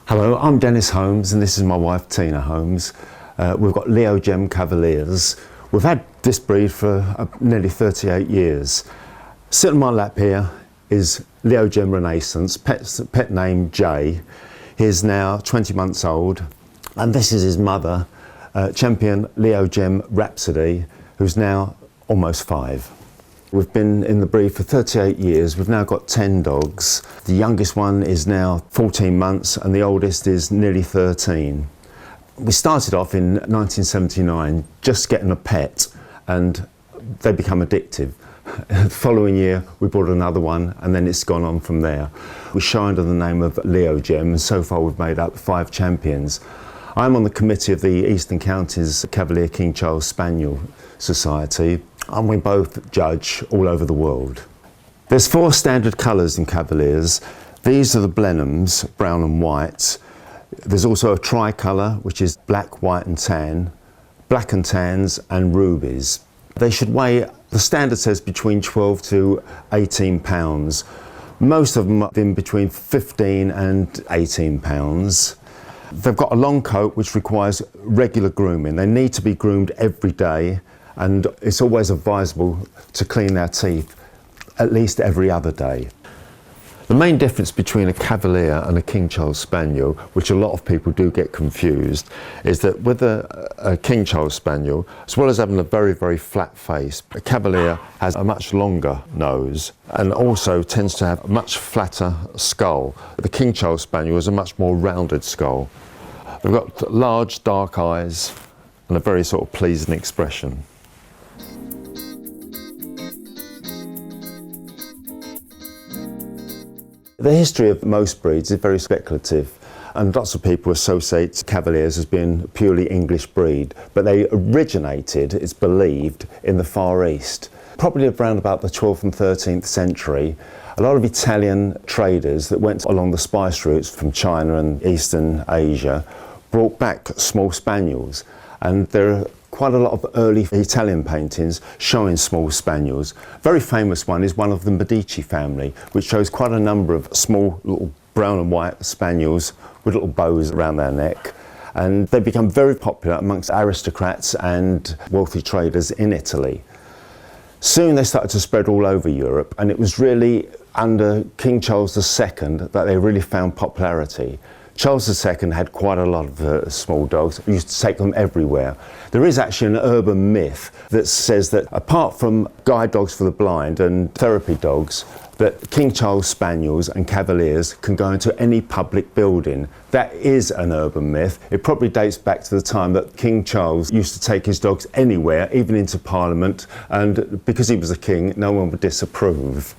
Hello, I'm Dennis Holmes and this is my wife Tina Holmes. We've got Leo Gem Cavaliers. We've had this breed for nearly 38 years. Sitting on my lap here is Leo Gem Renaissance, pet name Jay. He's now 20 months old, and this is his mother, champion Leo Gem Rhapsody, who's now almost 5. We've been in the breed for 38 years. We've now got 10 dogs. The youngest one is now 14 months and the oldest is nearly 13. We started off in 1979 just getting a pet, and they become addictive. The following year we bought another one, and then it's gone on from there. We show under the name of Leo Gem, and so far we've made up 5 champions. I'm on the committee of the Eastern Counties Cavalier King Charles Spaniel Society, and we both judge all over the world. There's 4 standard colours in Cavaliers. These are the Blenheims, brown and white. There's also a tricolour, which is black, white and tan, black and tans and rubies. They should weigh, the standard says, between 12 to 18 pounds. Most of them are in between 15 and 18 pounds. They've got a long coat which requires regular grooming. They need to be groomed every day, and it's always advisable to clean their teeth at least every other day. The main difference between a Cavalier and a King Charles Spaniel, which a lot of people do get confused, is that with a King Charles Spaniel, as well as having a very, very flat face, a Cavalier has a much longer nose and also tends to have a much flatter skull. The King Charles Spaniel has a much more rounded skull. They've got large, dark eyes and a very sort of pleasing expression. The history of most breeds is very speculative, and lots of people associate Cavaliers as being a purely English breed, but they originated, it's believed, in the Far East. Probably around about the 12th and 13th century, a lot of Italian traders that went along the spice routes from China and Eastern Asia brought back small spaniels, and there are quite a lot of early Italian paintings showing small spaniels. A very famous one is one of the Medici family, which shows quite a number of small little brown and white spaniels with little bows around their neck. And they become very popular amongst aristocrats and wealthy traders in Italy. Soon they started to spread all over Europe, and it was really under King Charles II that they really found popularity. Charles II had quite a lot of small dogs. He used to take them everywhere. There is actually an urban myth that says that apart from guide dogs for the blind and therapy dogs, that King Charles Spaniels and Cavaliers can go into any public building. That is an urban myth. It probably dates back to the time that King Charles used to take his dogs anywhere, even into Parliament, and because he was a king, no one would disapprove.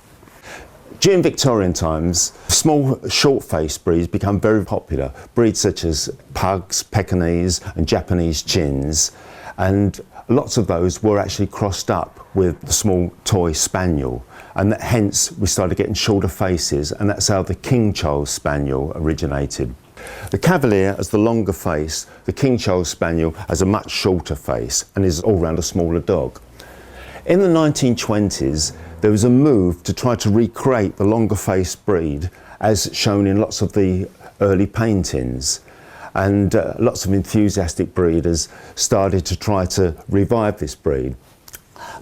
During Victorian times, small, short-faced breeds become very popular. Breeds such as Pugs, Pekingese and Japanese Chins, and lots of those were actually crossed up with the small toy Spaniel, and hence we started getting shorter faces, and that's how the King Charles Spaniel originated. The Cavalier has the longer face, the King Charles Spaniel has a much shorter face and is all round a smaller dog. In the 1920s, there was a move to try to recreate the longer faced breed as shown in lots of the early paintings, and lots of enthusiastic breeders started to try to revive this breed.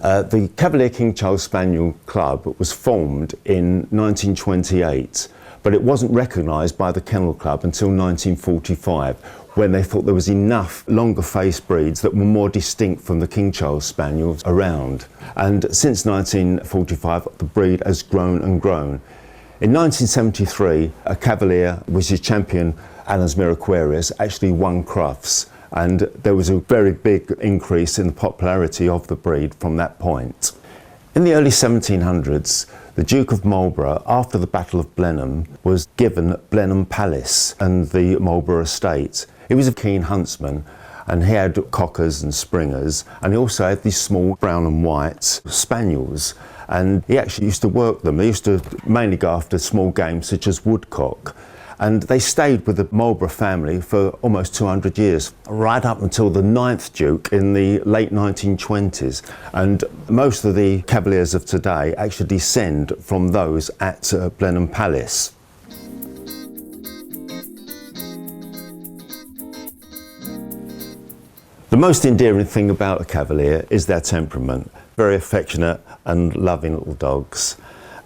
The Cavalier King Charles Spaniel Club was formed in 1928, but it wasn't recognised by the Kennel Club until 1945, when they thought there was enough longer faced breeds that were more distinct from the King Charles Spaniels around. And since 1945, the breed has grown and grown. In 1973, a Cavalier, which is champion Alan's Miraquarius, actually won Crufts, and there was a very big increase in the popularity of the breed from that point. In the early 1700s, the Duke of Marlborough, after the Battle of Blenheim, was given Blenheim Palace and the Marlborough estate. He was a keen huntsman, and he had cockers and springers, and he also had these small brown and white spaniels, and he actually used to work them. They used to mainly go after small game such as woodcock, and they stayed with the Marlborough family for almost 200 years, right up until the 9th Duke in the late 1920s. And most of the Cavaliers of today actually descend from those at Blenheim Palace. most endearing thing about a Cavalier is their temperament. Very affectionate and loving little dogs.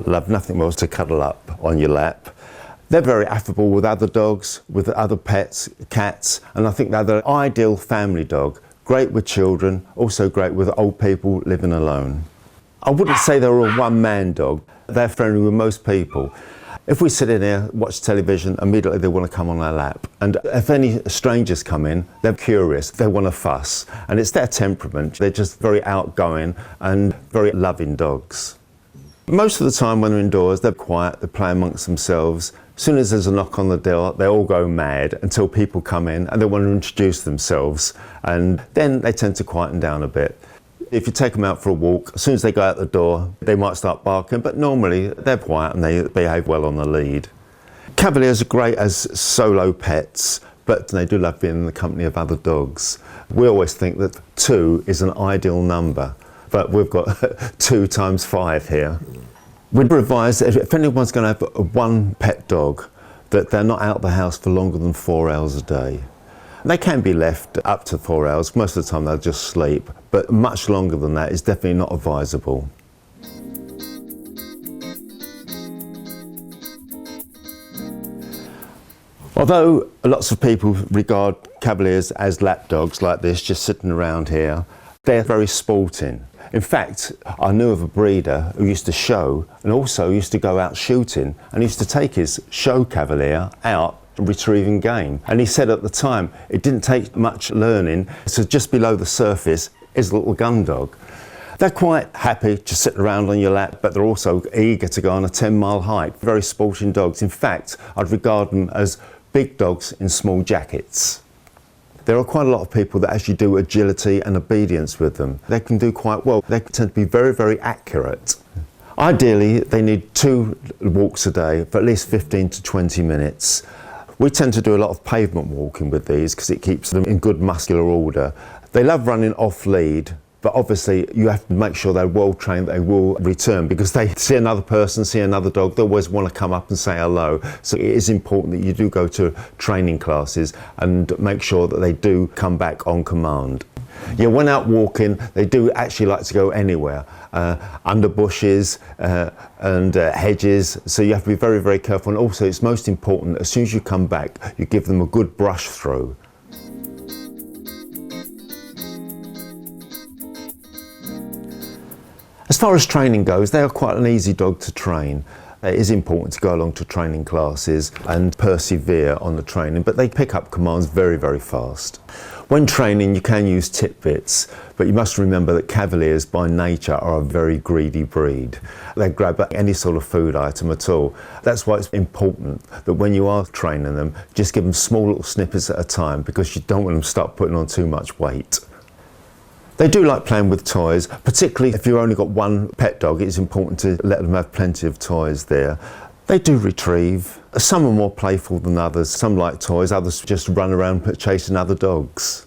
Love nothing more to cuddle up on your lap. They're very affable with other dogs, with other pets, cats, and I think they're the ideal family dog. Great with children, also great with old people living alone. I wouldn't say they're a one-man dog. They're friendly with most people. If we sit in here, watch television, immediately they want to come on our lap. And if any strangers come in, they're curious, they want to fuss. And it's their temperament. They're just very outgoing and very loving dogs. Most of the time when they're indoors, they're quiet, they play amongst themselves. As soon as there's a knock on the door, they all go mad until people come in and they want to introduce themselves. And then they tend to quieten down a bit. If you take them out for a walk, as soon as they go out the door, they might start barking, but normally they're quiet and they behave well on the lead. Cavaliers are great as solo pets, but they do love being in the company of other dogs. We always think that 2 is an ideal number, but we've got 2 times 5 here. We'd advise that if anyone's going to have one pet dog, that they're not out of the house for longer than 4 hours a day. They can be left up to 4 hours. Most of the time they'll just sleep, but much longer than that is definitely not advisable. Although lots of people regard Cavaliers as lap dogs like this, just sitting around here, they're very sporting. In fact, I knew of a breeder who used to show and also used to go out shooting and used to take his show Cavalier out retrieving game. And he said at the time it didn't take much learning, so just below the surface is a little gun dog. They're quite happy to sit around on your lap, but they're also eager to go on a 10-mile hike. Very sporting dogs. In fact, I'd regard them as big dogs in small jackets. There are quite a lot of people that actually do agility and obedience with them. They can do quite well. They tend to be very, very accurate. Ideally, they need 2 walks a day for at least 15 to 20 minutes. We tend to do a lot of pavement walking with these because it keeps them in good muscular order. They love running off lead, but obviously you have to make sure they're well trained, they will return because they see another person, see another dog, they always want to come up and say hello. So it is important that you do go to training classes and make sure that they do come back on command. Yeah, when out walking, they do actually like to go anywhere, under bushes and hedges, so you have to be very, very careful. And also it's most important, as soon as you come back, you give them a good brush through. As far as training goes, they are quite an easy dog to train. It is important to go along to training classes and persevere on the training, but they pick up commands very, very fast. When training, you can use tidbits, but you must remember that Cavaliers by nature are a very greedy breed. They grab at any sort of food item at all. That's why it's important that when you are training them, just give them small little snippets at a time because you don't want them to start putting on too much weight. They do like playing with toys, particularly if you've only got one pet dog, it's important to let them have plenty of toys there. They do retrieve. Some are more playful than others. Some like toys, others just run around chasing other dogs.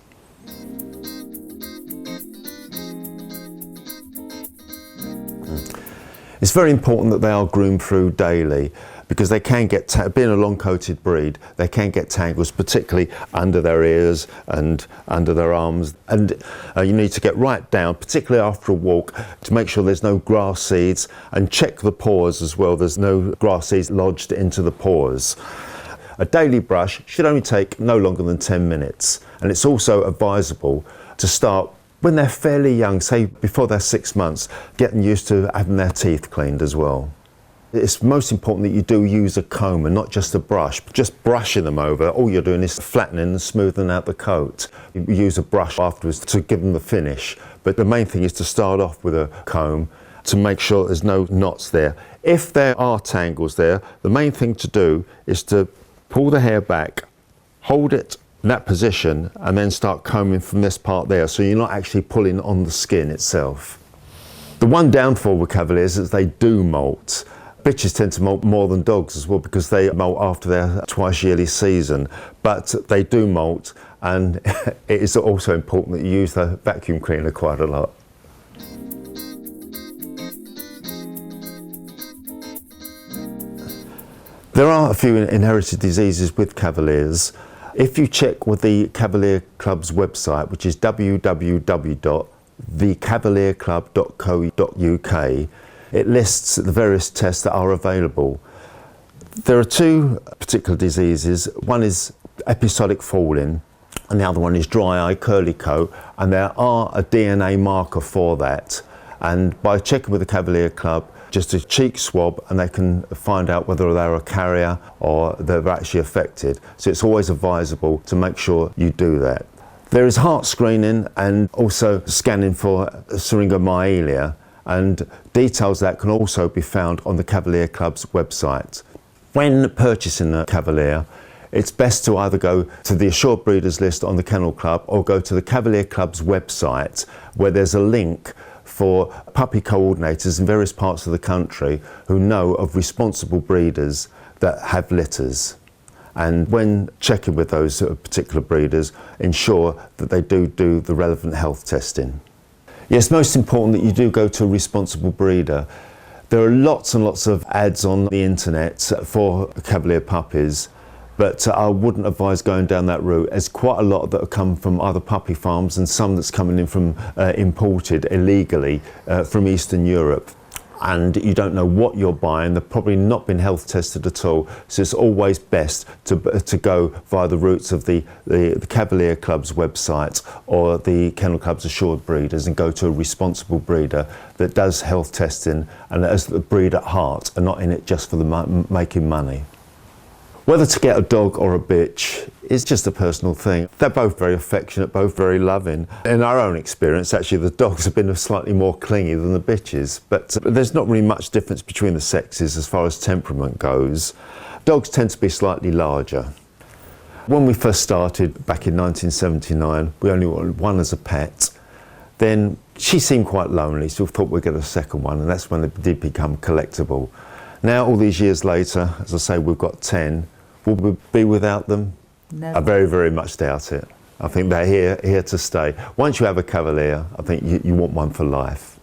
It's very important that they are groomed through daily because they can get, being a long-coated breed, they can get tangles, particularly under their ears and under their arms. And you need to get right down, particularly after a walk, to make sure there's no grass seeds, and check the paws as well. There's no grass seeds lodged into the paws. A daily brush should only take no longer than 10 minutes. And it's also advisable to start when they're fairly young, say before they're 6 months, getting used to having their teeth cleaned as well. It's most important that you do use a comb and not just a brush. Just brushing them over, all you're doing is flattening and smoothing out the coat. You use a brush afterwards to give them the finish, but the main thing is to start off with a comb to make sure there's no knots there. If there are tangles there, the main thing to do is to pull the hair back, hold it in that position, and then start combing from this part there, so you're not actually pulling on the skin itself. The one downfall with Cavaliers is they do molt. Bitches tend to molt more than dogs as well because they molt after their twice yearly season, but they do molt, and it is also important that you use the vacuum cleaner quite a lot. There are a few inherited diseases with Cavaliers. If you check with the Cavalier Club's website, which is www.thecavalierclub.co.uk, it lists the various tests that are available. There are two particular diseases. One is episodic falling, and the other one is dry eye, curly coat, and there are a DNA marker for that. And by checking with the Cavalier Club, just a cheek swab, and they can find out whether they're a carrier or they're actually affected. So it's always advisable to make sure you do that. There is heart screening and also scanning for syringomyelia, and details of that can also be found on the Cavalier Club's website. When purchasing a Cavalier, it's best to either go to the Assured Breeders list on the Kennel Club or go to the Cavalier Club's website, where there's a link for puppy coordinators in various parts of the country who know of responsible breeders that have litters. And when checking with those particular breeders, ensure that they do the relevant health testing. Yes, most important that you do go to a responsible breeder. There are lots and lots of ads on the internet for Cavalier puppies, but I wouldn't advise going down that route. There's quite a lot that have come from other puppy farms and some that's coming in from imported illegally from Eastern Europe. And you don't know what you're buying. They've probably not been health tested at all. So it's always best to go via the routes of the Cavalier Club's website or the Kennel Club's Assured Breeders, and go to a responsible breeder that does health testing and has the breed at heart and not in it just for the making money. Whether to get a dog or a bitch is just a personal thing. They're both very affectionate, both very loving. In our own experience, actually, the dogs have been slightly more clingy than the bitches, but there's not really much difference between the sexes as far as temperament goes. Dogs tend to be slightly larger. When we first started back in 1979, we only wanted one as a pet. Then she seemed quite lonely, so we thought we'd get a second one, and that's when they did become collectible. Now, all these years later, as I say, we've got 10. Will we be without them? Never. I very, very much doubt it. I think they're here to stay. Once you have a Cavalier, I think you want one for life.